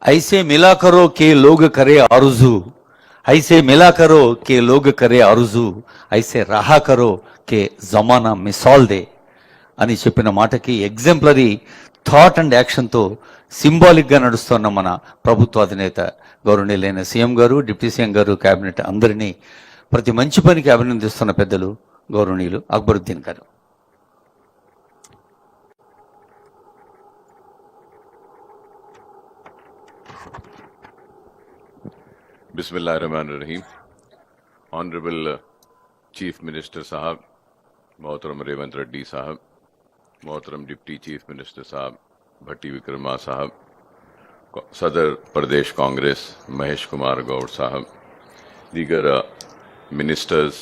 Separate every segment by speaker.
Speaker 1: ऐसे मिला करो कि लोग करे आरज़ू, ऐसे मिला करो कि लोग करे आरज़ू, ऐसे रहा करो कि जमाना मिसाल दे అని చెప్పిన మాటకి ఎగ్జాంపులరీ థాట్ అండ్ యాక్షన్తో సింబాలిక్గా నడుస్తున్న మన ప్రభుత్వ అధినేత గౌరవనీయులైన సీఎం గారు, డిప్యూటీ సీఎం గారు, కేబినెట్ అందరినీ ప్రతి మంచి పనికి అభినందిస్తున్న పెద్దలు గౌరవనీయులు అక్బరుద్దీన్ గారు.
Speaker 2: बिस्मिल्लाहिर्रहमानिर्रहीम. ऑनरेबल चीफ मिनिस्टर साहब मोहतरम रेवंत रेड्डी साहब, मोहतरम डिप्टी चीफ मिनिस्टर साहब भट्टी विक्रमा साहब, सदर प्रदेश कांग्रेस महेश कुमार गौड़ साहब, दीगर मिनिस्टर्स,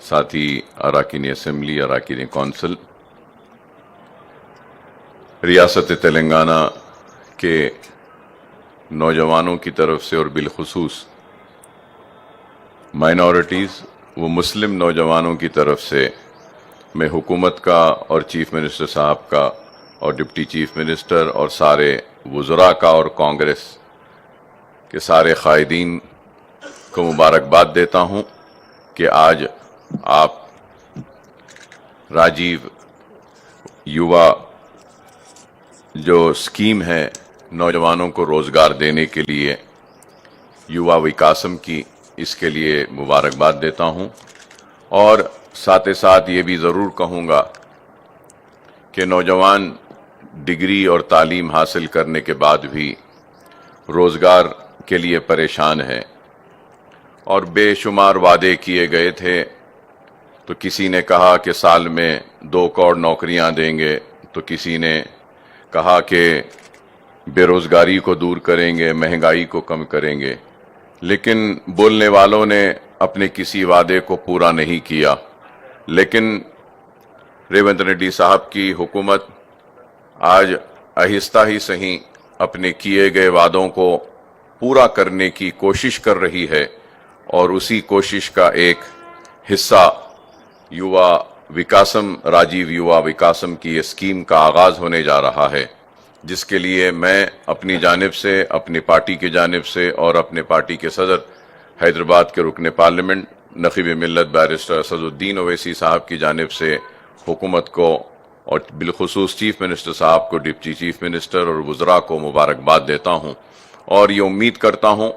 Speaker 2: साथी अराकीन असम्बली, अराकीन कौंसिल, रियासत तेलंगाना के नौजवानों की तरफ से और बिलखुसूस माइनॉरिटीज़ व मुस्लिम नौजवानों की तरफ से मैं हुकूमत का और चीफ मिनिस्टर साहब का और डिप्टी चीफ मिनिस्टर और सारे वज़रा का और कांग्रेस के सारे कायदीन को मुबारकबाद देता हूँ कि आज आप राजीव युवा जो स्कीम है नौजवानों को रोज़गार देने के लिए, युवा विकासम की, इसके लिए मुबारकबाद देता हूँ. और साथ ही साथ ये भी ज़रूर कहूँगा कि नौजवान डिग्री और तालीम हासिल करने के बाद भी रोज़गार के लिए परेशान है और बेशुमार वादे किए गए थे. तो किसी ने कहा कि साल में 2 करोड़ नौकरियां देंगे, तो किसी ने कहा कि बेरोज़गारी को दूर करेंगे, महंगाई को कम करेंगे, लेकिन बोलने वालों ने अपने किसी वादे को पूरा नहीं किया. लेकिन रेवंत रेड्डी साहब की हुकूमत आज आहिस्ता ही सही अपने किए गए वादों को पूरा करने की कोशिश कर रही है और उसी कोशिश का एक हिस्सा युवा विकासम, राजीव युवा विकासम की ये स्कीम का आगाज़ होने जा रहा है, जिसके लिए मैं अपनी जानिब से, अपनी पार्टी की जानिब से और अपने पार्टी के सदर हैदराबाद के रुकन पार्लियामेंट नखीब मिल्लत बैरिस्टर असदुद्दीन ओवैसी साहब की जानिब से हुकूमत को और बिलखुसूस चीफ मिनिस्टर साहब को, डिप्टी चीफ मिनिस्टर और वज़रा को मुबारकबाद देता हूँ. और ये उम्मीद करता हूँ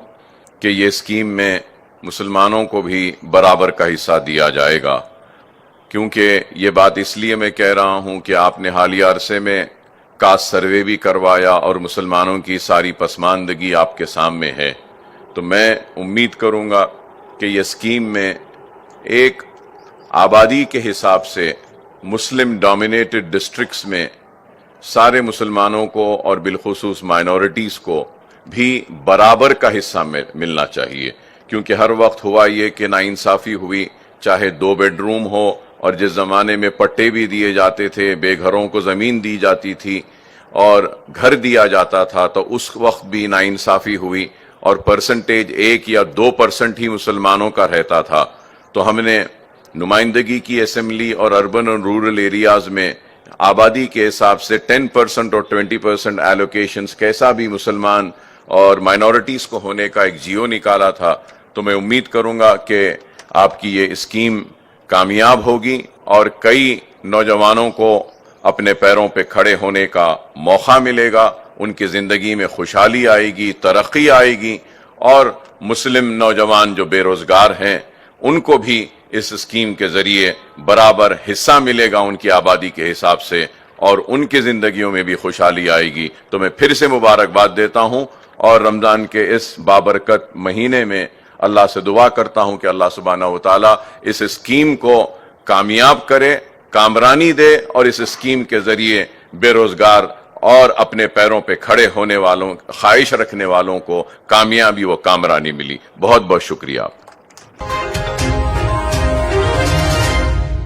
Speaker 2: कि ये स्कीम में मुसलमानों को भी बराबर का हिस्सा दिया जाएगा. क्योंकि ये बात इसलिए मैं कह रहा हूँ कि आपने हालिया अरसे में कास्ट सर्वे भी करवाया और मुसलमानों की सारी पसमानदगी आपके सामने है. तो मैं उम्मीद करूँगा कि ये स्कीम में एक आबादी के हिसाब से मुस्लिम डोमिनेटेड डिस्ट्रिक्ट्स में सारे मुसलमानों को और बिलखुसूस माइनॉरिटीज़ को भी बराबर का हिस्सा मिलना चाहिए. क्योंकि हर वक्त हुआ ये कि नाइंसाफ़ी हुई, चाहे 2 बेडरूम हो, और जिस ज़माने में पट्टे भी दिए जाते थे, बेघरों को ज़मीन दी जाती थी और घर दिया जाता था, तो उस वक्त भी नाइंसाफ़ी हुई और परसेंटेज 1 या 2% ही मुसलमानों का रहता था. तो हमने नुमाइंदगी की असेंबली और अर्बन और रूरल एरियाज़ में आबादी के हिसाब से 10% और 20% एलोकेशंस कैसा भी मुसलमान और माइनॉरिटीज़ को होने का एक जियो निकाला था. तो मैं उम्मीद करूँगा कि आपकी ये स्कीम कामयाब होगी और कई नौजवानों को अपने पैरों पे खड़े होने का मौका मिलेगा, उनकी ज़िंदगी में खुशहाली आएगी, तरक्की आएगी और मुस्लिम नौजवान जो बेरोज़गार हैं उनको भी इस स्कीम के ज़रिए बराबर हिस्सा मिलेगा उनकी आबादी के हिसाब से और उनकी ज़िंदगियों में भी खुशहाली आएगी. तो मैं फिर से मुबारकबाद देता हूँ और रमज़ान के इस बाबरकत महीने में अल्लाह से दुआ करता हूँ कि अल्लाह सुब्हानहू व तआला इस स्कीम को कामयाब करे, कामरानी दे और इस स्कीम के ज़रिए बेरोज़गार और अपने पैरों पे खड़े होने वालों, ख्वाहिश रखने वालों को कामयाबी व कामरानी मिली. बहुत बहुत शुक्रिया.